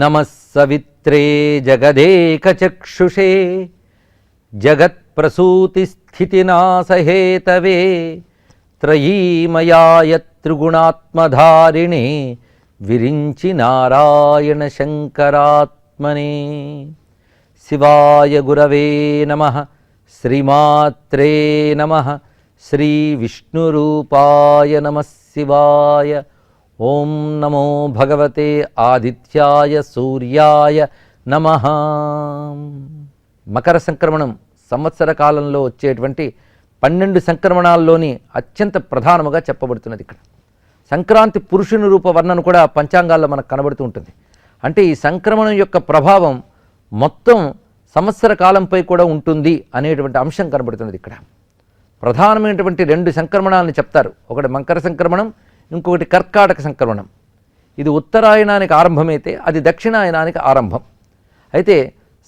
నమః సవిత్రే జగదేకచక్షుషే జగత్ప్రసూతిస్థితినాశహేతవే త్రయీమయాయ త్రిగుణాత్మధారిణే విరించి నారాయణ శంకరాత్మనే. శివాయ గురవే నమః. శ్రీమాత్రే నమః. శ్రీ విష్ణురూపాయ నమః శివాయ. ఓం నమో భగవతే ఆదిత్యాయ సూర్యాయ నమః. మకర సంక్రమణం సంవత్సర కాలంలో వచ్చేటువంటి 12 సంక్రమణాల్లోని అత్యంత ప్రధానముగా చెప్పబడుతున్నది. ఇక్కడ సంక్రాంతి పురుషుని రూప వర్ణన కూడా పంచాంగాల్లో మనకు కనబడుతూ ఉంటుంది. అంటే ఈ సంక్రమణం యొక్క ప్రభావం మొత్తం సంవత్సర కాలంపై కూడా ఉంటుంది అనేటువంటి అంశం కనబడుతున్నది. ఇక్కడ ప్రధానమైనటువంటి 2 సంక్రమణాలను చెప్తారు. ఒకటి మకర సంక్రమణం, ఇంకొకటి కర్కాటక సంక్రమణం. ఇది ఉత్తరాయణానికి ఆరంభమైతే అది దక్షిణాయనానికి ఆరంభం. అయితే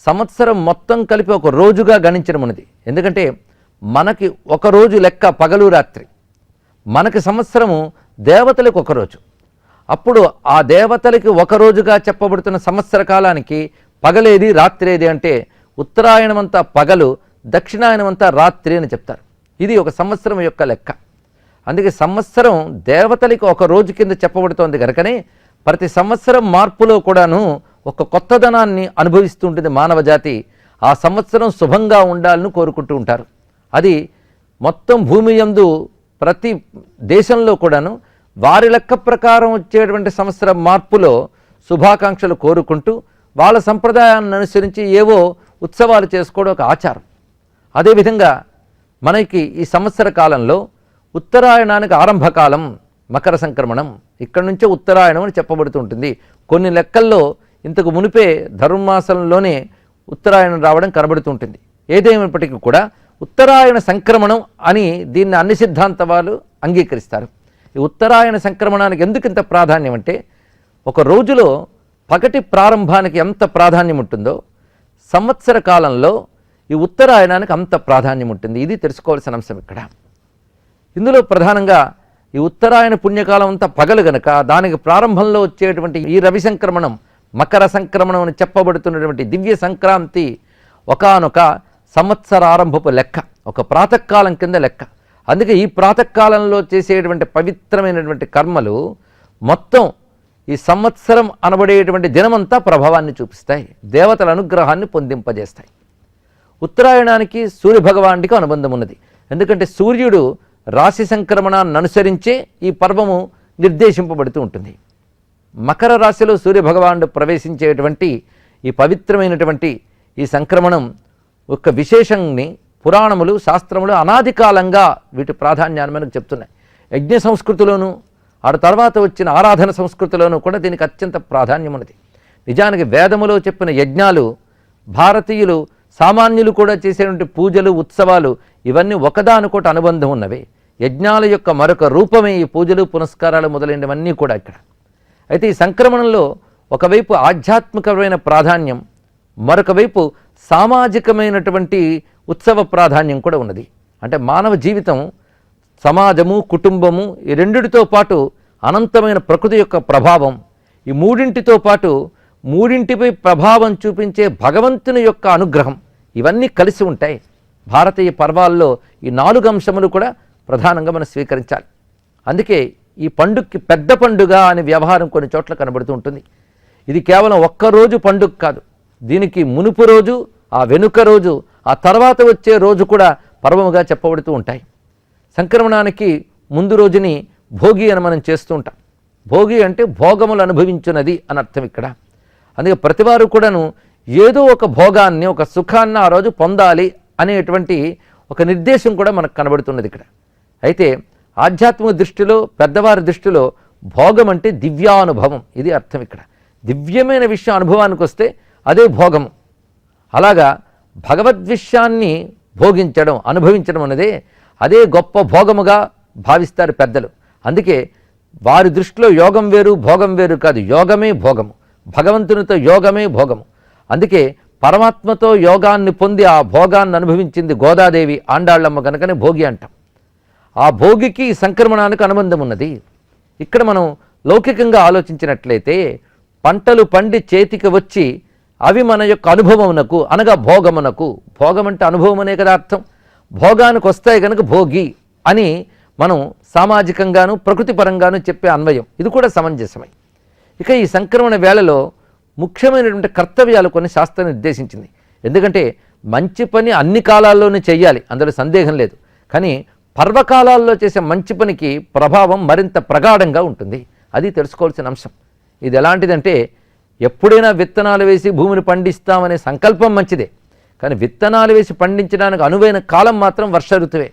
సంవత్సరం మొత్తం కలిపి ఒక రోజుగా గణించడం ఉన్నది. ఎందుకంటే మనకి ఒక రోజు లెక్క పగలు రాత్రి, మనకి సంవత్సరము దేవతలకు ఒక రోజు. అప్పుడు ఆ దేవతలకి ఒక రోజుగా చెప్పబడుతున్న సంవత్సర కాలానికి పగలేది రాత్రేది అంటే ఉత్తరాయణమంతా పగలు, దక్షిణాయనమంతా రాత్రి అని చెప్తారు. ఇది ఒక సంవత్సరం యొక్క లెక్క. అందుకే సంవత్సరం దేవతలకి ఒక రోజు కింద చెప్పబడుతోంది కనుకనే ప్రతి సంవత్సరం మార్పులో కూడాను ఒక కొత్తదనాన్ని అనుభవిస్తూ ఉంటుంది మానవ జాతి. ఆ సంవత్సరం శుభంగా ఉండాలని కోరుకుంటూ ఉంటారు. అది మొత్తం భూమి యందు ప్రతి దేశంలో కూడాను వారి లెక్క ప్రకారం వచ్చేటువంటి సంవత్సర మార్పులో శుభాకాంక్షలు కోరుకుంటూ వాళ్ళ సంప్రదాయాన్ని అనుసరించి ఏవో ఉత్సవాలు చేసుకోవడం ఒక ఆచారం. అదేవిధంగా మనకి ఈ సంవత్సర కాలంలో ఉత్తరాయణానికి ఆరంభకాలం మకర సంక్రమణం. ఇక్కడి నుంచే ఉత్తరాయణం అని చెప్పబడుతూ ఉంటుంది. కొన్ని లెక్కల్లో ఇంతకు మునిపే ధనుర్మాసంలోనే ఉత్తరాయణం రావడం కనబడుతూ ఉంటుంది. ఏదేమైనప్పటికీ కూడా ఉత్తరాయణ సంక్రమణం అని దీన్ని అన్ని సిద్ధాంతవాలు అంగీకరిస్తారు. ఈ ఉత్తరాయణ సంక్రమణానికి ఎందుకు ఇంత ప్రాధాన్యం అంటే, ఒక రోజులో పగటి ప్రారంభానికి ఎంత ప్రాధాన్యం ఉంటుందో సంవత్సర కాలంలో ఈ ఉత్తరాయణానికి అంత ప్రాధాన్యం ఉంటుంది. ఇది తెలుసుకోవాల్సిన అంశం ఇక్కడ. ఇందులో ప్రధానంగా ఈ ఉత్తరాయణ పుణ్యకాలం అంతా పగలు గనక దానికి ప్రారంభంలో వచ్చేటువంటి ఈ రవి సంక్రమణం, మకర సంక్రమణం అని చెప్పబడుతున్నటువంటి దివ్య సంక్రాంతి ఒకానొక సంవత్సరారంభపు లెక్క, ఒక ప్రాతకాలం కింద లెక్క. అందుకే ఈ ప్రాతకాలంలో చేసేటువంటి పవిత్రమైనటువంటి కర్మలు మొత్తం ఈ సంవత్సరం అనబడేటువంటి దినమంతా ప్రభావాన్ని చూపిస్తాయి, దేవతల అనుగ్రహాన్ని పొందింపజేస్తాయి. ఉత్తరాయణానికి సూర్యభగవానుడికి అనుబంధం ఉన్నది. ఎందుకంటే సూర్యుడు రాశి సంక్రమణాన్ని అనుసరించే ఈ పర్వము నిర్దేశింపబడుతూ ఉంటుంది. మకర రాశిలో సూర్యభగవానుడు ప్రవేశించేటువంటి ఈ పవిత్రమైనటువంటి ఈ సంక్రమణం ఒక విశేషాన్ని పురాణములు, శాస్త్రములు అనాది కాలంగా వీటి ప్రాధాన్యాన్ని మనకు చెప్తున్నాయి. యజ్ఞ సంస్కృతిలోనూ ఆ తర్వాత వచ్చిన ఆరాధన సంస్కృతిలోనూ కూడా దీనికి అత్యంత ప్రాధాన్యం ఉన్నది. నిజానికి వేదములో చెప్పిన యజ్ఞాలు భారతీయులు సామాన్యులు కూడా చేసేటువంటి పూజలు, ఉత్సవాలు ఇవన్నీ ఒకదానికొకటి అనుబంధం ఉన్నవి. యజ్ఞాల యొక్క మరొక రూపమే ఈ పూజలు, పునస్కారాలు మొదలైనవన్నీ కూడా ఇక్కడ. అయితే ఈ సంక్రమణంలో ఒకవైపు ఆధ్యాత్మికమైన ప్రాధాన్యం, మరొక వైపు సామాజికమైనటువంటి ఉత్సవ ప్రాధాన్యం కూడా ఉన్నది. అంటే మానవ జీవితం సమాజము, కుటుంబము ఈ రెండిటితో పాటు అనంతమైన ప్రకృతి యొక్క ప్రభావం, ఈ మూడింటితో పాటు మూడింటిపై ప్రభావం చూపించే భగవంతుని యొక్క అనుగ్రహం ఇవన్నీ కలిసి ఉంటాయి. భారతీయ పర్వాల్లో ఈ 4 అంశములు కూడా ప్రధానంగా మనం స్వీకరించాలి. అందుకే ఈ పండుగకి పెద్ద పండుగ అనే వ్యవహారం కొన్ని చోట్ల కనబడుతూ ఉంటుంది. ఇది కేవలం ఒక్కరోజు పండుగ కాదు. దీనికి మునుపు రోజు, ఆ వెనుక రోజు, ఆ తర్వాత వచ్చే రోజు కూడా పర్వముగా చెప్పబడుతూ ఉంటాయి. సంక్రమణానికి ముందు రోజుని భోగి అని మనం చేస్తూ ఉంటాం. భోగి అంటే భోగములు అనుభవించున్నది అని అర్థం ఇక్కడ. అందుకే ప్రతివారు కూడాను ఏదో ఒక భోగాన్ని, ఒక సుఖాన్ని ఆ రోజు పొందాలి అనేటువంటి ఒక నిర్దేశం కూడా మనకు కనబడుతున్నది ఇక్కడ. అయితే ఆధ్యాత్మిక దృష్టిలో, పెద్దవారి దృష్టిలో భోగం అంటే దివ్యానుభవం, ఇది అర్థం ఇక్కడ. దివ్యమైన విషయం అనుభవానికి వస్తే అదే భోగము. అలాగా భగవద్విషయాన్ని భోగించడం, అనుభవించడం అన్నదే అదే గొప్ప భోగముగా భావిస్తారు పెద్దలు. అందుకే వారి దృష్టిలో యోగం వేరు, భోగం వేరు కాదు. యోగమే భోగము, భగవంతునితో యోగమే భోగము. అందుకే పరమాత్మతో యోగాన్ని పొంది ఆ భోగాన్ని అనుభవించింది గోదాదేవి, ఆండాళ్ళమ్మ కనుకనే భోగి అంటాం. ఆ భోగికి సంక్రమణానికి అనుబంధం ఉన్నది. ఇక్కడ మనం లౌకికంగా ఆలోచించినట్లయితే పంటలు పండి చేతికి వచ్చి అవి మన యొక్క అనుభవమునకు అనగా భోగమునకు, భోగం అంటే అనుభవం అనే కదా అర్థం, భోగానికి వస్తాయి కనుక భోగి అని మనం సామాజికంగాను ప్రకృతిపరంగాను చెప్పే అన్వయం, ఇది కూడా సమంజసమై. ఇక ఈ సంక్రమణ వేళలో ముఖ్యమైనటువంటి కర్తవ్యాలు కొన్ని శాస్త్రం నిర్దేశించింది. ఎందుకంటే మంచి పని అన్ని కాలాల్లోనే చెయ్యాలి, అందులో సందేహం లేదు. కానీ పర్వకాలాల్లో చేసే మంచి పనికి ప్రభావం మరింత ప్రగాఢంగా ఉంటుంది, అది తెలుసుకోవాల్సిన అంశం. ఇది ఎలాంటిదంటే ఎప్పుడైనా విత్తనాలు వేసి భూమిని పండిస్తామనే సంకల్పం మంచిదే, కానీ విత్తనాలు వేసి పండించడానికి అనువైన కాలం మాత్రం వర్ష ఋతువే.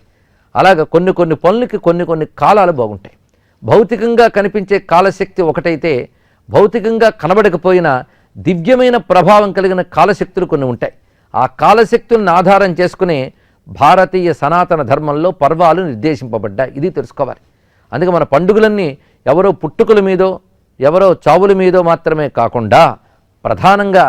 అలాగ కొన్ని పనులకి కొన్ని కాలాలు బాగుంటాయి. భౌతికంగా కనిపించే కాలశక్తి ఒకటైతే భౌతికంగా కనబడకపోయినా దివ్యమైన ప్రభావం కలిగిన కాలశక్తులు కొన్ని ఉంటాయి. ఆ కాలశక్తులను ఆధారం చేసుకునే భారతీయ సనాతన ధర్మంలో పర్వాలు నిర్దేశింపబడ్డాయి, ఇది తెలుసుకోవాలి. అందుకే మన పండుగలన్నీ ఎవరో పుట్టుకల మీదో ఎవరో చావుల మీదో మాత్రమే కాకుండా ప్రధానంగా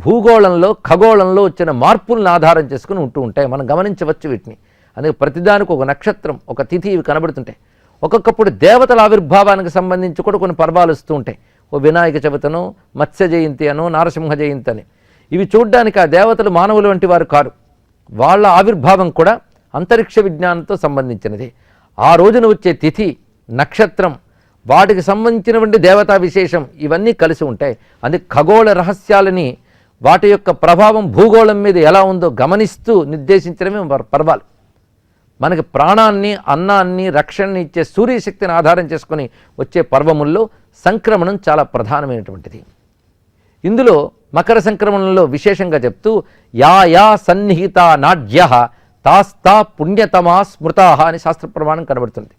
భూగోళంలో ఖగోళంలో వచ్చిన మార్పులను ఆధారం చేసుకుని ఉంటూ ఉంటాయి. మనం గమనించవచ్చు వీటిని. అందుకే ప్రతిదానికి ఒక నక్షత్రం, ఒక తిథి ఇవి కనబడుతుంటాయి. ఒక్కొక్కప్పుడు దేవతల ఆవిర్భావానికి సంబంధించి కూడా కొన్ని పర్వాలు వస్తూ ఉంటాయి. ఓ వినాయక చవితను, మత్స్య జయంతి అనో, నారసింహ జయంతి అని. ఇవి చూడ్డానికి ఆ దేవతలు మానవులు వంటి వారు కారు. వాళ్ళ ఆవిర్భావం కూడా అంతరిక్ష విజ్ఞానంతో సంబంధించినది. ఆ రోజున వచ్చే తిథి, నక్షత్రం, వాటికి సంబంధించినటువంటి దేవతా విశేషం ఇవన్నీ కలిసి ఉంటాయి. అందుకే ఖగోళ రహస్యాలని, వాటి యొక్క ప్రభావం భూగోళం మీద ఎలా ఉందో గమనిస్తూ నిర్దేశించడమే పర్వాలు. మనకి ప్రాణాన్ని, అన్నాన్ని, రక్షణని ఇచ్చే సూర్యశక్తిని ఆధారం చేసుకుని వచ్చే పర్వముల్లో సంక్రమణం చాలా ప్రధానమైనటువంటిది. ఇందులో మకర సంక్రమణంలో విశేషంగా చెప్తూ యా సన్నిహిత నాడ్య తాస్తా పుణ్యతమా స్మృతా అని శాస్త్ర ప్రమాణం కనబడుతుంది.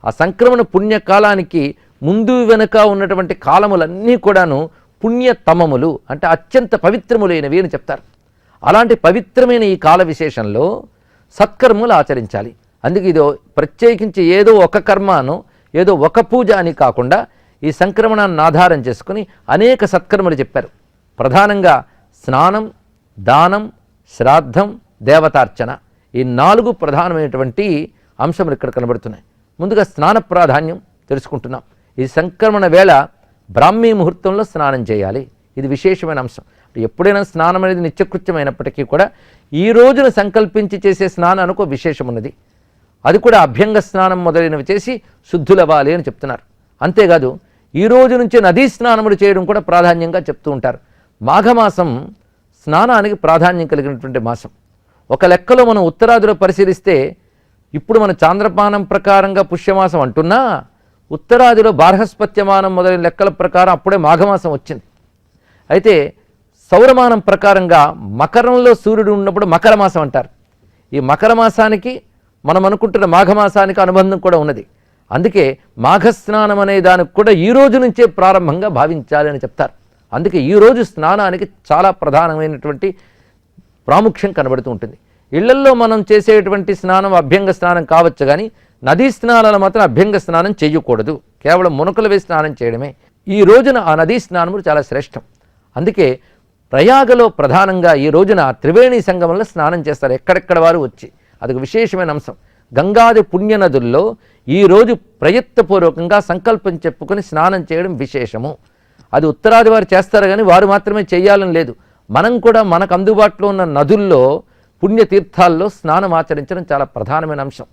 ఆ సంక్రమణ పుణ్యకాలానికి ముందు వెనుక ఉన్నటువంటి కాలములన్నీ కూడాను పుణ్యతమములు, అంటే అత్యంత పవిత్రములైనవి అని చెప్తారు. అలాంటి పవిత్రమైన ఈ కాల విశేషంలో సత్కర్మలు ఆచరించాలి. అందుకే ఇది ప్రత్యేకించి ఏదో ఒక కర్మను, ఏదో ఒక పూజ అని కాకుండా ఈ సంక్రమణాన్ని ఆధారం చేసుకుని అనేక సత్కర్మలు చెప్పారు. ప్రధానంగా స్నానం, దానం, శ్రాద్ధం, దేవతార్చన, ఈ 4 ప్రధానమైనటువంటి అంశములు ఇక్కడ కనబడుతున్నాయి. ముందుగా స్నాన ప్రాధాన్యం తెలుసుకుంటున్నాం. ఈ సంక్రమణ వేళ బ్రాహ్మీ ముహూర్తంలో స్నానం చేయాలి, ఇది విశేషమైన అంశం. ఎప్పుడైనా స్నానం అనేది నిత్యకృత్యమైనప్పటికీ కూడా ఈ రోజున సంకల్పించి చేసే స్నానానికి ఒక విశేషం ఉన్నది. అది కూడా అభ్యంగ స్నానం మొదలైనవి చేసి శుద్ధులవ్వాలి అని చెప్తున్నారు. అంతేకాదు ఈ రోజు నుంచి నదీ స్నానములు చేయడం కూడా ప్రాధాన్యంగా చెప్తూ ఉంటారు. మాఘమాసం స్నానానికి ప్రాధాన్యం కలిగినటువంటి మాసం. ఒక లెక్కలో మనం ఉత్తరాదిలో పరిశీలిస్తే ఇప్పుడు మన చాంద్రమానం ప్రకారంగా పుష్యమాసం అంటున్నా ఉత్తరాదిలో బార్హస్పత్యమానం మొదలైన లెక్కల ప్రకారం అప్పుడే మాఘమాసం వచ్చింది. అయితే సౌరమానం ప్రకారంగా మకరంలో సూర్యుడు ఉన్నప్పుడు మకర మాసం అంటారు. ఈ మకర మాసానికి మనం అనుకుంటున్న మాఘమాసానికి అనుబంధం కూడా ఉన్నది. అందుకే మాఘస్నానం అనే దానికి కూడా ఈ రోజు నుంచే ప్రారంభంగా భావించాలి అని చెప్తారు. అందుకే ఈరోజు స్నానానికి చాలా ప్రధానమైనటువంటి ప్రాముఖ్యం కనబడుతూ ఉంటుంది. ఇళ్లల్లో మనం చేసేటువంటి స్నానం అభ్యంగ స్నానం కావచ్చు, కానీ నదీ స్నానాలు మాత్రం అభ్యంగ స్నానం చేయకూడదు, కేవలం మునకలు వేసి స్నానం చేయడమే. ఈ రోజున ఆ నదీ స్నానములు చాలా శ్రేష్టం. అందుకే ప్రయాగలో ప్రధానంగా ఈ రోజున త్రివేణి సంగమంలో స్నానం చేస్తారు ఎక్కడెక్కడ వారు వచ్చి, అదొక విశేషమైన అంశం. గంగాది పుణ్యనదుల్లో ఈరోజు ప్రయత్నపూర్వకంగా సంకల్పం చెప్పుకొని స్నానం చేయడం విశేషము. అది ఉత్తరాది వారు చేస్తారు, కానీ వారు మాత్రమే చేయాలని లేదు. మనం కూడా మనకు అందుబాటులో ఉన్న నదుల్లో, పుణ్యతీర్థాల్లో స్నానం ఆచరించడం చాలా ప్రధానమైన అంశం.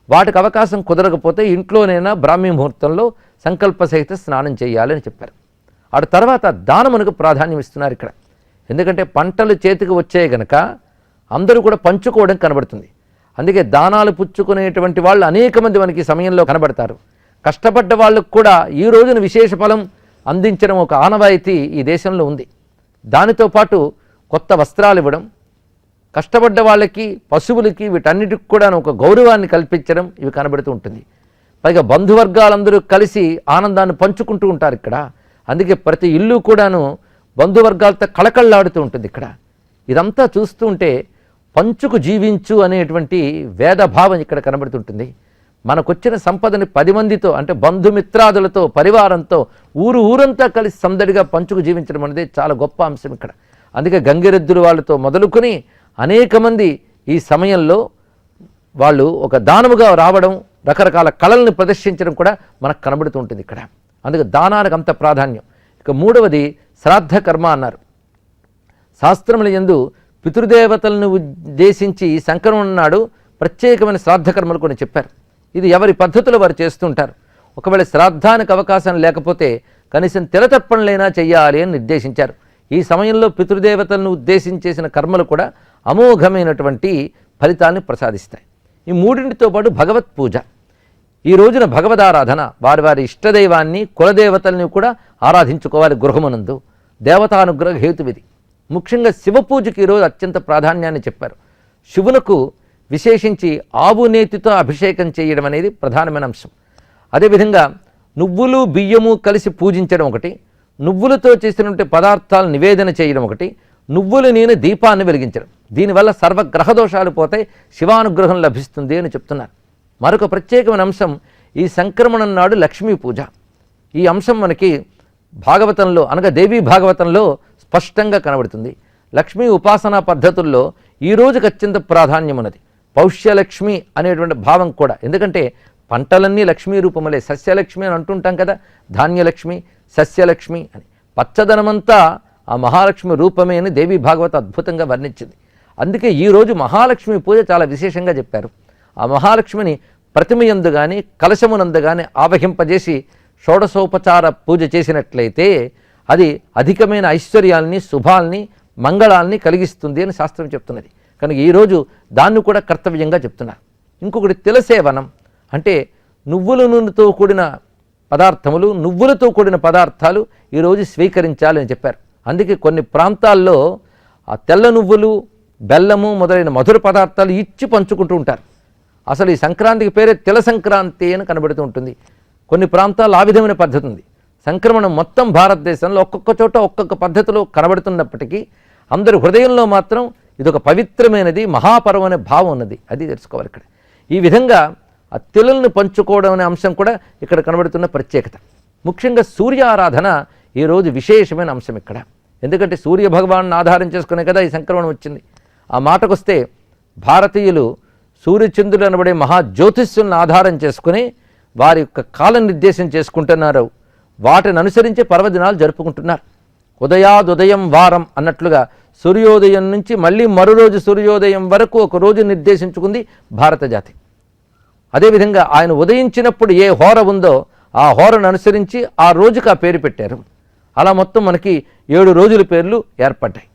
వాటికి అవకాశం కుదరకపోతే ఇంట్లోనైనా బ్రాహ్మీ ముహూర్తంలో సంకల్ప సహిత స్నానం చేయాలని చెప్పారు. ఆ తర్వాత దానమునకు ప్రాధాన్యం ఇస్తున్నారు ఇక్కడ. ఎందుకంటే పంటలు చేతికి వచ్చాయి కనుక అందరూ కూడా పంచుకోవడం కనబడుతుంది. అందుకే దానాలు పుచ్చుకునేటువంటి వాళ్ళు అనేక మంది మనకి సమయంలో కనబడతారు. కష్టపడ్డ వాళ్ళకు కూడా ఈ రోజున విశేష ఫలం అందించడం ఒక ఆనవాయితీ ఈ దేశంలో ఉంది. దానితో పాటు కొత్త వస్త్రాలు ఇవ్వడం, కష్టపడ్డ వాళ్ళకి, పశువులకి, వీటన్నిటికి కూడా ఒక గౌరవాన్ని కల్పించడం ఇవి కనబడుతూ ఉంటుంది. పైగా బంధువర్గాలందరూ కలిసి ఆనందాన్ని పంచుకుంటూ ఉంటారు ఇక్కడ. అందుకే ప్రతి ఇల్లు కూడాను బంధువర్గాలతో కళకళలాడుతూ ఉంటుంది ఇక్కడ. ఇదంతా చూస్తూ ఉంటే పంచుకు జీవించు అనేటువంటి వేదభావం ఇక్కడ కనబడుతుంటుంది. మనకొచ్చిన సంపదని 10 మందితో, అంటే బంధుమిత్రాదులతో, పరివారంతో, ఊరంతా కలిసి సందడిగా పంచుకు జీవించడం అనేది చాలా గొప్ప అంశం ఇక్కడ. అందుకే గంగిరెద్దులు వాళ్ళతో మొదలుకొని అనేక మంది ఈ సమయంలో వాళ్ళు ఒక దానముగా రావడం, రకరకాల కళల్ని ప్రదర్శించడం కూడా మనకు కనబడుతూ ఉంటుంది ఇక్కడ. అందుకే దానానికి అంత ప్రాధాన్యం. ఇక మూడవది శ్రాద్ధ కర్మ అన్నారు. శాస్త్రముల యందు పితృదేవతలను ఉద్దేశించి సంక్రమణ నాడు ప్రత్యేకమైన శ్రాద్ధ కర్మలు కొన్ని చెప్పారు. ఇది ఎవరి పద్ధతులు వారు చేస్తుంటారు. ఒకవేళ శ్రాద్ధానికి అవకాశం లేకపోతే కనీసం తిలతర్పణలైనా చెయ్యాలి అని నిర్దేశించారు. ఈ సమయంలో పితృదేవతలను ఉద్దేశించేసిన కర్మలు కూడా అమోఘమైనటువంటి ఫలితాన్ని ప్రసాదిస్తాయి. ఈ మూడింటితో పాటు భగవత్ పూజ. ఈ రోజున భగవదారాధన, వారి వారి ఇష్టదైవాన్ని కులదేవతల్ని కూడా ఆరాధించుకోవాలి. గృహమునందు దేవతానుగ్రహ హేతువిది. ముఖ్యంగా శివ పూజకి ఈరోజు అత్యంత ప్రాధాన్యాన్ని చెప్పారు. శివునకు విశేషించి ఆవు నేతితో అభిషేకం చేయడం అనేది ప్రధానమైన అంశం. అదేవిధంగా నువ్వులు బియ్యము కలిసి పూజించడం ఒకటి, నువ్వులతో చేసినటువంటి పదార్థాలు నివేదన చేయడం ఒకటి, నువ్వులు నేను దీపాన్ని వెలిగించడం. దీనివల్ల సర్వగ్రహ దోషాలు పోతాయి, శివానుగ్రహం లభిస్తుంది అని చెప్తున్నారు. మరొక ప్రత్యేకమైన అంశం ఈ సంక్రమణం నాడు లక్ష్మీ పూజ. ఈ అంశం మనకి భాగవతంలో అనగా దేవీ భాగవతంలో స్పష్టంగా కనబడుతుంది. లక్ష్మీ ఉపాసనా పద్ధతుల్లో ఈ రోజుకి అత్యంత ప్రాధాన్యం ఉన్నది. పౌష్యలక్ష్మి అనేటువంటి భావం కూడా. ఎందుకంటే పంటలన్నీ లక్ష్మీ రూపములే. సస్యలక్ష్మి అని అంటుంటాం కదా, ధాన్యలక్ష్మి, సస్యలక్ష్మి అని. పచ్చదనమంతా ఆ మహాలక్ష్మి రూపమే అని దేవీ భాగవత అద్భుతంగా వర్ణించింది. అందుకే ఈరోజు మహాలక్ష్మి పూజ చాలా విశేషంగా చెప్పారు. ఆ మహాలక్ష్మిని ప్రతిమయందు కానీ కలశమునందు కానీ ఆవహింపజేసి షోడశోపచార పూజ చేసినట్లయితే అది అధికమైన ఐశ్వర్యాల్ని, శుభాల్ని, మంగళాల్ని కలిగిస్తుంది అని శాస్త్రం చెప్తున్నది. కనుక ఈరోజు దాన్ని కూడా కర్తవ్యంగా చెప్తున్నారు. ఇంకొకటి తిలసేవనం, అంటే నువ్వుల నూనెతో కూడిన పదార్థములు, నువ్వులతో కూడిన పదార్థాలు ఈరోజు స్వీకరించాలని చెప్పారు. అందుకే కొన్ని ప్రాంతాల్లో ఆ తెల్ల నువ్వులు, బెల్లము మొదలైన మధుర పదార్థాలు ఇచ్చి పంచుకుంటూ ఉంటారు. అసలు ఈ సంక్రాంతికి పేరే తిల సంక్రాంతి అని కనబడుతూ ఉంటుంది. కొన్ని ప్రాంతాల్లో ఆ విధమైన పద్ధతి ఉంది. సంక్రమణం మొత్తం భారతదేశంలో ఒక్కొక్క చోట ఒక్కొక్క పద్ధతిలో కనబడుతున్నప్పటికీ అందరి హృదయంలో మాత్రం ఇదొక పవిత్రమైనది, మహాపర్వం అనే భావం ఉన్నది. అది తెలుసుకోవాలి ఇక్కడ. ఈ విధంగా ఆ తిలలను పంచుకోవడం అనే అంశం కూడా ఇక్కడ కనబడుతున్న ప్రత్యేకత. ముఖ్యంగా సూర్య ఆరాధన ఈరోజు విశేషమైన అంశం ఇక్కడ. ఎందుకంటే సూర్య భగవాన్ని ఆధారం చేసుకునే కదా ఈ సంక్రమణం వచ్చింది. ఆ మాటకొస్తే భారతీయులు సూర్యచంద్రులు అనబడే మహాజ్యోతిష్యులను ఆధారం చేసుకుని వారి యొక్క కాలం నిర్దేశం చేసుకుంటున్నారు. వాటిని అనుసరించి పర్వదినాలు జరుపుకుంటున్నారు. ఉదయాదుదయం వారం అన్నట్లుగా సూర్యోదయం నుంచి మళ్ళీ మరో రోజు సూర్యోదయం వరకు ఒక రోజు నిర్దేశించుకుంది భారత జాతి. అదేవిధంగా ఆయన ఉదయించినప్పుడు ఏ హోర ఉందో ఆ హోరను అనుసరించి ఆ రోజుకు ఆ పేరు పెట్టారు. అలా మొత్తం మనకి 7 రోజుల పేర్లు ఏర్పడ్డాయి.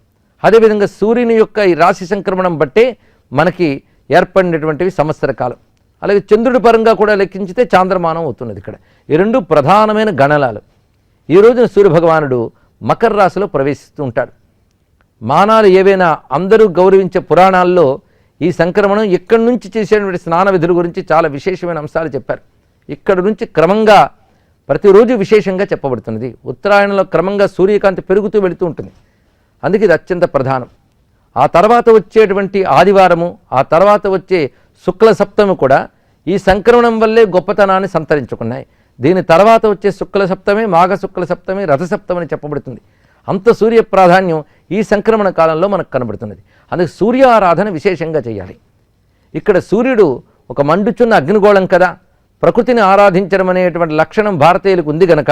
అదేవిధంగా సూర్యుని యొక్క ఈ రాశి సంక్రమణం బట్టే మనకి ఏర్పడినటువంటివి సంవత్సర కాలం. అలాగే చంద్రుడి పరంగా కూడా లెక్కించితే చాంద్రమానం అవుతున్నది ఇక్కడ. ఈ రెండు ప్రధానమైన గణనాలు. ఈ రోజున సూర్యభగవానుడు మకర రాశిలో ప్రవేశిస్తూ ఉంటాడు. మానాలు ఏవైనా అందరూ గౌరవించే పురాణాల్లో ఈ సంక్రమణం ఇక్కడి నుంచి చేసేటువంటి స్నాన విధుల గురించి చాలా విశేషమైన అంశాలు చెప్పారు. ఇక్కడ నుంచి క్రమంగా ప్రతిరోజు విశేషంగా చెప్పబడుతున్నది. ఉత్తరాయణంలో క్రమంగా సూర్యకాంతి పెరుగుతూ వెళుతూ ఉంటుంది. అందుకే ఇది అత్యంత ప్రధానం. ఆ తర్వాత వచ్చేటువంటి ఆదివారము, ఆ తర్వాత వచ్చే శుక్ల సప్తమి కూడా ఈ సంక్రమణం వల్లే గొప్పతనాన్ని సంతరించుకున్నాయి. దీని తర్వాత వచ్చే శుక్ల సప్తమి, మాఘ శుక్ల సప్తమి, రథసప్తమి అని చెప్పబడుతుంది. అంత సూర్య ప్రాధాన్యం ఈ సంక్రమణ కాలంలో మనకు కనబడుతున్నది. అందుకే సూర్య ఆరాధన విశేషంగా చేయాలి. ఇక్కడ సూర్యుడు ఒక మండుచున్న అగ్నిగోళం కదా, ప్రకృతిని ఆరాధించడం అనేటువంటి లక్షణం భారతీయులకు ఉంది గనక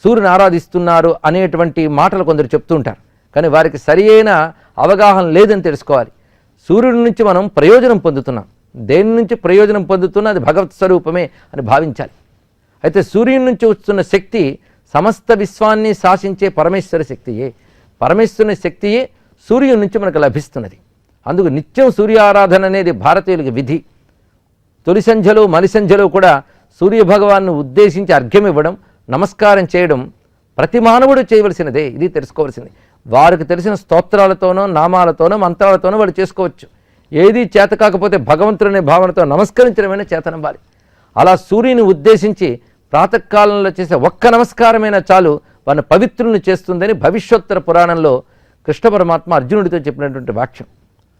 సూర్యుని ఆరాధిస్తున్నారు అనేటువంటి మాటలు కొందరు చెప్తూ ఉంటారు. కానీ వారికి సరి అయిన అవగాహన లేదని తెలుసుకోవాలి. సూర్యుడి నుంచి మనం ప్రయోజనం పొందుతున్నాం. దేని నుంచి ప్రయోజనం పొందుతున్నా అది భగవత్ స్వరూపమే అని భావించాలి. అయితే సూర్యుడి నుంచి వస్తున్న శక్తి సమస్త విశ్వాన్ని శాసించే పరమేశ్వర శక్తియే. పరమేశ్వరుని శక్తియే సూర్యుడి నుంచి మనకు లభిస్తున్నది. అందుకు నిత్యం సూర్యారాధన అనేది భారతీయులకు విధి. తొలి సంధ్యలో మలి సంధ్యలో కూడా సూర్యభగవాన్ని ఉద్దేశించి అర్ఘ్యం ఇవ్వడం, నమస్కారం చేయడం ప్రతి మానవుడు చేయవలసినదే. ఇది తెలుసుకోవాల్సింది. వారికి తెలిసిన స్తోత్రాలతోనో నామాలతోనో మంత్రాలతోనో వాడు చేసుకోవచ్చు. ఏది చేత కాకపోతే భగవంతుడనే భావనతో నమస్కరించడమైనా చేతనవ్వాలి. అలా సూర్యుని ఉద్దేశించి ప్రాతకాలంలో చేసే ఒక్క నమస్కారమైనా చాలు వారిని పవిత్రులను చేస్తుందని భవిష్యోత్తర పురాణంలో కృష్ణ పరమాత్మ అర్జునుడితో చెప్పినటువంటి వాక్యం.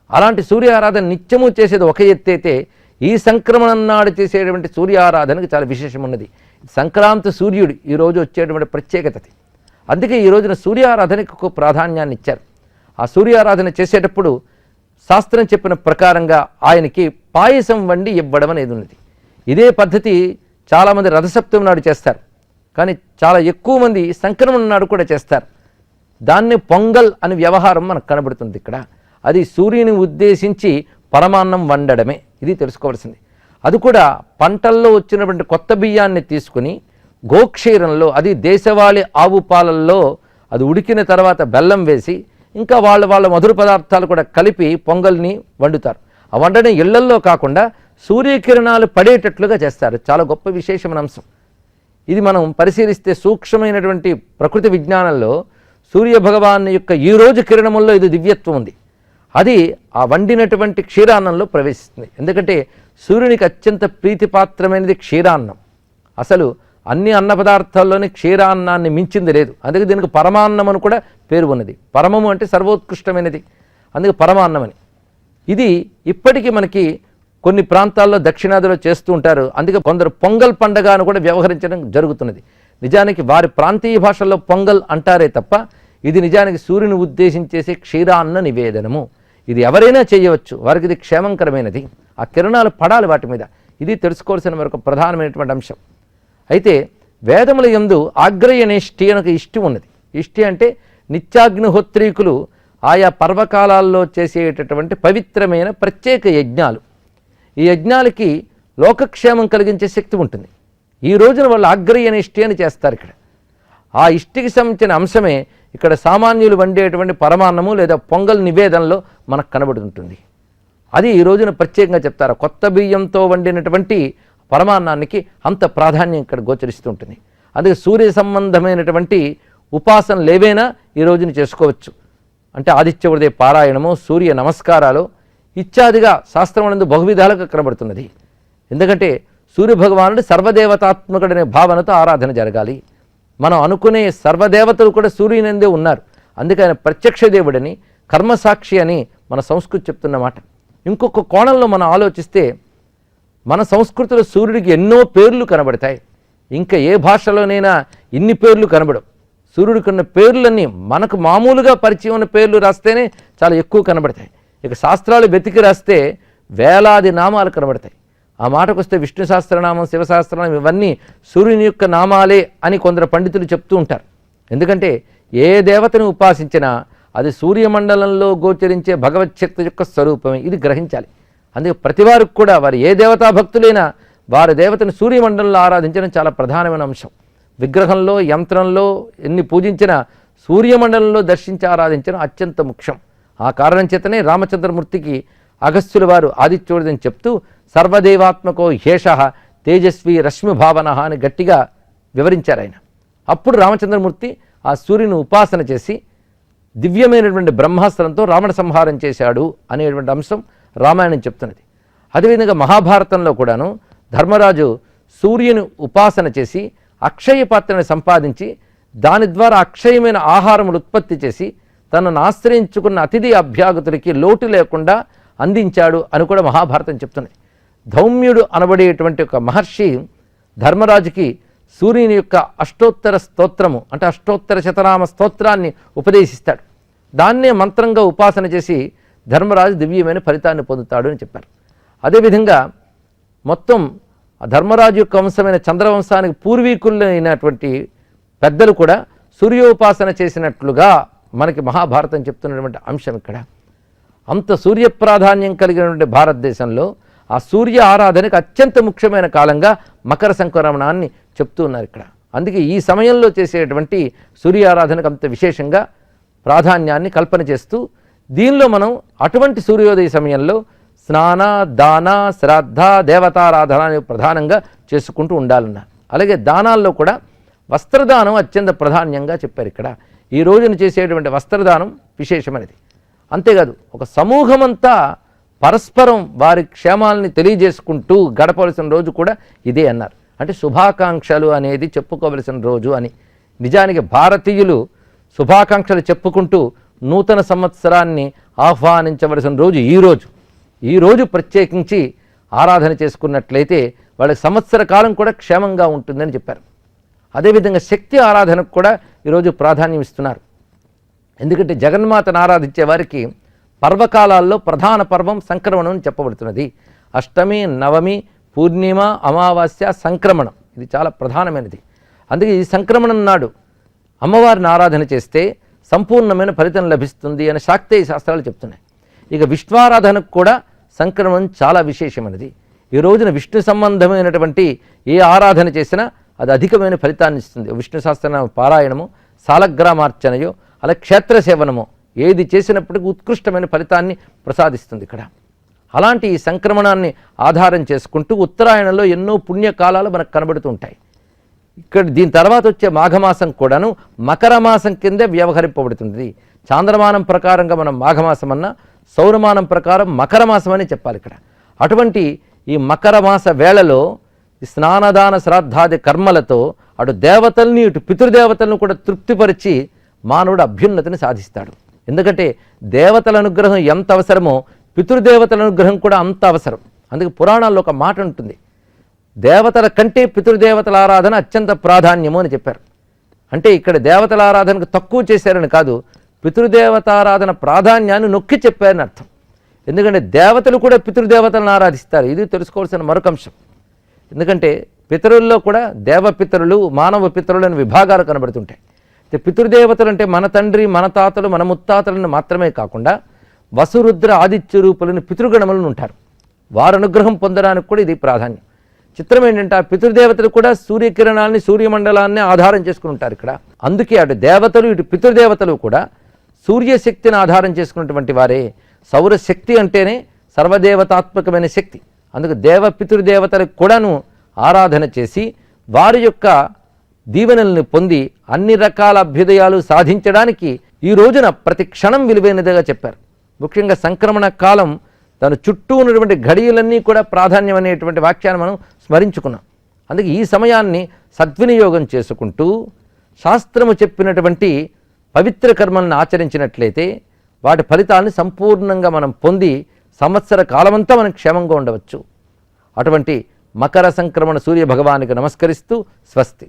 అలాంటి సూర్య ఆరాధన నిత్యము చేసేది ఒక ఎత్తైతే ఈ సంక్రమణం నాడు చేసేటువంటి సూర్య ఆరాధనకు చాలా విశేషం ఉన్నది. సంక్రాంతి సూర్యుడు ఈరోజు వచ్చేటువంటి ప్రత్యేకత. అందుకే ఈ రోజున సూర్యారాధనకు ప్రాధాన్యాన్ని ఇచ్చారు. ఆ సూర్యారాధన చేసేటప్పుడు శాస్త్రం చెప్పిన ప్రకారంగా ఆయనకి పాయసం వండి ఇవ్వడం అనేది ఉన్నది. ఇదే పద్ధతి చాలామంది రథసప్తమి నాడు చేస్తారు. కానీ చాలా ఎక్కువ మంది సంక్రమణ నాడు కూడా చేస్తారు. దాన్ని పొంగల్ అని వ్యవహారం మనకు కనబడుతుంది ఇక్కడ. అది సూర్యుని ఉద్దేశించి పరమాన్నం వండడమే, ఇది తెలుసుకోవాల్సింది. అది కూడా పంటల్లో వచ్చినటువంటి కొత్త బియ్యాన్ని తీసుకుని గోక్షీరంలో, అది దేశవాళీ ఆవు పాలల్లో అది ఉడికిన తర్వాత బెల్లం వేసి ఇంకా వాళ్ళ మధుర పదార్థాలు కూడా కలిపి పొంగల్ని వండుతారు. ఆ వండడం ఇళ్లల్లో కాకుండా సూర్యకిరణాలు పడేటట్లుగా చేస్తారు. చాలా గొప్ప విశేషమైన అంశం ఇది. మనం పరిశీలిస్తే సూక్ష్మమైనటువంటి ప్రకృతి విజ్ఞానంలో సూర్యభగవాన్ యొక్క ఈరోజు కిరణముల్లో ఇది దివ్యత్వం ఉంది. అది ఆ వండినటువంటి క్షీరాన్నంలో ప్రవేశిస్తుంది. ఎందుకంటే సూర్యునికి అత్యంత ప్రీతిపాత్రమైనది క్షీరాన్నం. అసలు అన్ని అన్న పదార్థాల్లోనే క్షీరాన్నాన్ని మించింది లేదు. అందుకే దీనికి పరమాన్నం అని కూడా పేరు ఉన్నది. పరమము అంటే సర్వోత్కృష్టమైనది, అందుకే పరమాన్నం అని. ఇది ఇప్పటికీ మనకి కొన్ని ప్రాంతాల్లో దక్షిణాదిలో చేస్తూ ఉంటారు. అందుకే కొందరు పొంగల్ పండగ అని కూడా వ్యవహరించడం జరుగుతున్నది. నిజానికి వారి ప్రాంతీయ భాషల్లో పొంగల్ అంటారే తప్ప ఇది నిజానికి సూర్యుని ఉద్దేశించేసే క్షీరాన్న నివేదనము. ఇది ఎవరైనా చేయవచ్చు, వారికి ఇది క్షేమంకరమైనది. ఆ కిరణాలు పడాలి వాటి మీద. ఇది తెలుసుకోవాల్సిన మరొక ప్రధానమైనటువంటి అంశం. అయితే వేదముల యందు ఆగ్రయనేష్టి అని ఒక ఇష్టి ఉన్నది. ఇష్టి అంటే నిత్యాగ్నిహోత్రీకులు ఆయా పర్వకాలాల్లో చేసేటటువంటి పవిత్రమైన ప్రత్యేక యజ్ఞాలు. ఈ యజ్ఞాలకి లోకక్షేమం కలిగించే శక్తి ఉంటుంది. ఈ రోజున వాళ్ళు ఆగ్రయనేష్టి అని చేస్తారు. ఇక్కడ ఆ ఇష్టికి సంబంధించిన అంశమే ఇక్కడ సామాన్యులు వండేటువంటి పరమాన్నము లేదా పొంగల్ నివేదనలో మనకు కనబడుతుంటుంది. అది ఈ రోజున ప్రత్యేకంగా చెప్తారు. కొత్త బియ్యంతో వండినటువంటి పరమాన్నానికి అంత ప్రాధాన్యం ఇక్కడ గోచరిస్తూ ఉంటుంది. అందుకే సూర్య సంబంధమైనటువంటి ఉపాసనలు ఏవైనా ఈ రోజున చేసుకోవచ్చు. అంటే ఆదిత్య హృదయ పారాయణము, సూర్య నమస్కారాలు ఇత్యాదిగా శాస్త్రమునందు బహువిధాలుగా కనబడుతున్నది. ఎందుకంటే సూర్యభగవానుడు సర్వదేవతాత్మకుడనే భావనతో ఆరాధన జరగాలి. మనం అనుకునే సర్వదేవతలు కూడా సూర్యునందే ఉన్నారు. అందుకే ఆయన ప్రత్యక్ష దేవుడని, కర్మసాక్షి అని మన సంస్కృతి చెప్తున్నమాట. ఇంకొక కోణంలో మనం ఆలోచిస్తే మన సంస్కృతిలో సూర్యుడికి ఎన్నో పేర్లు కనబడతాయి. ఇంకా ఏ భాషలోనైనా ఇన్ని పేర్లు కనబడవు. సూర్యుడికి ఉన్న పేర్లన్నీ మనకు మామూలుగా పరిచయం ఉన్న పేర్లు రాస్తేనే చాలా ఎక్కువ కనబడతాయి. ఇక శాస్త్రాలు వెతికి రాస్తే వేలాది నామాలు కనబడతాయి. ఆ మాటకు వస్తే విష్ణు సహస్రనామం, శివసహస్రనామం ఇవన్నీ సూర్యుని యొక్క నామాలే అని కొందరు పండితులు చెప్తూ ఉంటారు. ఎందుకంటే ఏ దేవతను ఉపాసించినా అది సూర్యమండలంలో గోచరించే భగవచ్ఛక్తి యొక్క స్వరూపమే, ఇది గ్రహించాలి. అందుకే ప్రతి వారికి కూడా వారు ఏ దేవతా భక్తులైనా వారి దేవతను సూర్యమండలంలో ఆరాధించడం చాలా ప్రధానమైన అంశం. విగ్రహంలో, యంత్రంలో ఎన్ని పూజించినా సూర్యమండలంలో దర్శించి ఆరాధించడం అత్యంత ముఖ్యం. ఆ కారణం చేతనే రామచంద్రమూర్తికి అగస్త్యుల వారు ఆదిత్యోదయం చెప్తూ సర్వదేవాత్మకో హేష తేజస్వి రశ్మి భావన అని గట్టిగా వివరించారు ఆయన. అప్పుడు రామచంద్రమూర్తి ఆ సూర్యుని ఉపాసన చేసి దివ్యమైనటువంటి బ్రహ్మాస్త్రంతో రావణ సంహారం చేశాడు అనేటువంటి అంశం రామాయణం చెప్తున్నది. అదేవిధంగా మహాభారతంలో కూడాను ధర్మరాజు సూర్యుని ఉపాసన చేసి అక్షయ పాత్రను సంపాదించి దాని ద్వారా అక్షయమైన ఆహారములు ఉత్పత్తి చేసి తనను ఆశ్రయించుకున్న అతిథి అభ్యాగతులకి లోటు లేకుండా అందించాడు అని కూడా మహాభారతం చెప్తున్నది. ధౌమ్యుడు అనబడేటువంటి ఒక మహర్షి ధర్మరాజుకి సూర్యుని యొక్క అష్టోత్తర స్తోత్రము అంటే అష్టోత్తర శతనామ స్తోత్రాన్ని ఉపదేశిస్తాడు. దాన్నే మంత్రంగా ఉపాసన చేసి ధర్మరాజు దివ్యమైన ఫలితాన్ని పొందుతాడు అని చెప్పారు. అదేవిధంగా మొత్తం ధర్మరాజు యొక్క వంశమైన చంద్రవంశానికి పూర్వీకులైనటువంటి పెద్దలు కూడా సూర్యోపాసన చేసినట్లుగా మనకి మహాభారతం చెప్తున్నటువంటి అంశం ఇక్కడ. అంత సూర్య ప్రాధాన్యం కలిగినటువంటి భారతదేశంలో ఆ సూర్య ఆరాధనకు అత్యంత ముఖ్యమైన కాలంగా మకర సంక్రమణాన్ని చెప్తూ ఉన్నారు ఇక్కడ. అందుకే ఈ సమయంలో చేసేటువంటి సూర్య ఆరాధనకు అంత విశేషంగా ప్రాధాన్యాన్ని కల్పన చేస్తూ దీనిలో మనం అటువంటి సూర్యోదయ సమయంలో స్నాన, దాన, శ్రాద్ధ, దేవతారాధన అనేవి ప్రధానంగా చేసుకుంటూ ఉండాలన్నారు. అలాగే దానాల్లో కూడా వస్త్రదానం అత్యంత ప్రాధాన్యంగా చెప్పారు ఇక్కడ. ఈ రోజున చేసేటువంటి వస్త్రదానం విశేషమైనది. అంతేకాదు ఒక సమూహమంతా పరస్పరం వారి క్షేమాలని తెలియజేసుకుంటూ గడపవలసిన రోజు కూడా ఇదే అన్నారు. అంటే శుభాకాంక్షలు అనేది చెప్పుకోవలసిన రోజు అని. నిజానికి భారతీయులు శుభాకాంక్షలు చెప్పుకుంటూ నూతన సంవత్సరాన్ని ఆహ్వానించవలసిన రోజు ఈ రోజు ప్రత్యేకించి ఆరాధన చేసుకున్నట్లయితే వాళ్ళ సంవత్సర కాలం కూడా క్షేమంగా ఉంటుందని చెప్పారు. అదేవిధంగా శక్తి ఆరాధనకు కూడా ఈరోజు ప్రాధాన్యం ఇస్తున్నారు. ఎందుకంటే జగన్మాతను ఆరాధించే వారికి పర్వకాలాల్లో ప్రధాన పర్వం సంక్రమణం అని చెప్పబడుతున్నది. అష్టమి, నవమి, పూర్ణిమ, అమావాస్య, సంక్రమణం ఇది చాలా ప్రధానమైనది. అందుకే ఈ సంక్రమణం నాడు అమ్మవారిని ఆరాధన చేస్తే సంపూర్ణమైన ఫలితం లభిస్తుంది అని శాక్తేయ శాస్త్రాలు చెప్తున్నాయి. ఇక విష్ణువారాధనకు కూడా సంక్రమణం చాలా విశేషమైనది. ఈ రోజున విష్ణు సంబంధమైనటువంటి ఏ ఆరాధన చేసినా అది అధికమైన ఫలితాన్ని ఇస్తుంది. విష్ణు సహస్రనామ పారాయణము, సాలగ్రామార్చనయో అలా క్షేత్ర సేవనమో ఏది చేసినప్పటికీ ఉత్కృష్టమైన ఫలితాన్ని ప్రసాదిస్తుంది ఇక్కడ. అలాంటి ఈ సంక్రమణాన్ని ఆధారం చేసుకుంటూ ఉత్తరాయణంలో ఎన్నో పుణ్యకాలాలు మనకు కనబడుతూ ఉంటాయి. ఇక్కడ దీని తర్వాత వచ్చే మాఘమాసం కూడాను మకర మాసం కిందే వ్యవహరింపబడుతుంది. చాంద్రమానం ప్రకారంగా మనం మాఘమాసం అన్నా, సౌరమానం ప్రకారం మకర మాసం అని చెప్పాలి ఇక్కడ. అటువంటి ఈ మకర మాస వేళలో స్నానదాన శ్రాద్ధాది కర్మలతో అటు దేవతల్ని ఇటు పితృదేవతలను కూడా తృప్తిపరిచి మానవుడు అభ్యున్నతిని సాధిస్తాడు. ఎందుకంటే దేవతల అనుగ్రహం ఎంత అవసరమో పితృదేవతల అనుగ్రహం కూడా అంత అవసరం. అందుకే పురాణాల్లో ఒక మాట ఉంటుంది, దేవతల కంటే పితృదేవతల ఆరాధన అత్యంత ప్రాధాన్యము అని చెప్పారు. అంటే ఇక్కడ దేవతల ఆరాధనకు తక్కువ చేశారని కాదు, పితృదేవతారాధన ప్రాధాన్యాన్ని నొక్కి చెప్పారని అర్థం. ఎందుకంటే దేవతలు కూడా పితృదేవతలను ఆరాధిస్తారు. ఇది తెలుసుకోవాల్సిన మరొక అంశం. ఎందుకంటే పితరుల్లో కూడా దేవపితరులు, మానవ పితరులు అనే విభాగాలు కనబడుతుంటాయి. పితృదేవతలు అంటే మన తండ్రి, మన తాతలు, మన ముత్తాతలను మాత్రమే కాకుండా వసురుద్ర ఆదిత్య రూపులను పితృగణములను ఉంటారు. వారి అనుగ్రహం పొందడానికి కూడా ఇది ప్రాధాన్యం. చిత్రం ఏంటంటే ఆ పితృదేవతలు కూడా సూర్యకిరణాలని, సూర్యమండలాన్ని ఆధారం చేసుకుని ఉంటారు ఇక్కడ. అందుకే అటు దేవతలు ఇటు పితృదేవతలు కూడా సూర్యశక్తిని ఆధారం చేసుకున్నటువంటి వారే. సౌరశక్తి అంటేనే సర్వదేవతాత్మకమైన శక్తి. అందుకు దేవ పితృదేవతలకు కూడాను ఆరాధన చేసి వారి యొక్క దీవెనల్ని పొంది అన్ని రకాల అభ్యుదయాలు సాధించడానికి ఈ రోజున ప్రతి క్షణం విలువైనదిగా చెప్పారు. ముఖ్యంగా సంక్రమణ కాలం తన చుట్టూ ఉన్నటువంటి ఘడియలన్నీ కూడా ప్రాధాన్యం అనేటువంటి వాక్యాన్ని మనం స్మరించుకున్నాం. అందుకే ఈ సమయాన్ని సద్వినియోగం చేసుకుంటూ శాస్త్రము చెప్పినటువంటి పవిత్ర కర్మలను ఆచరించినట్లయితే వాటి ఫలితాన్ని సంపూర్ణంగా మనం పొంది సంవత్సర కాలమంతా మనం క్షేమంగా ఉండవచ్చు. అటువంటి మకర సంక్రమణ సూర్య భగవానికి నమస్కరిస్తూ స్వస్తి.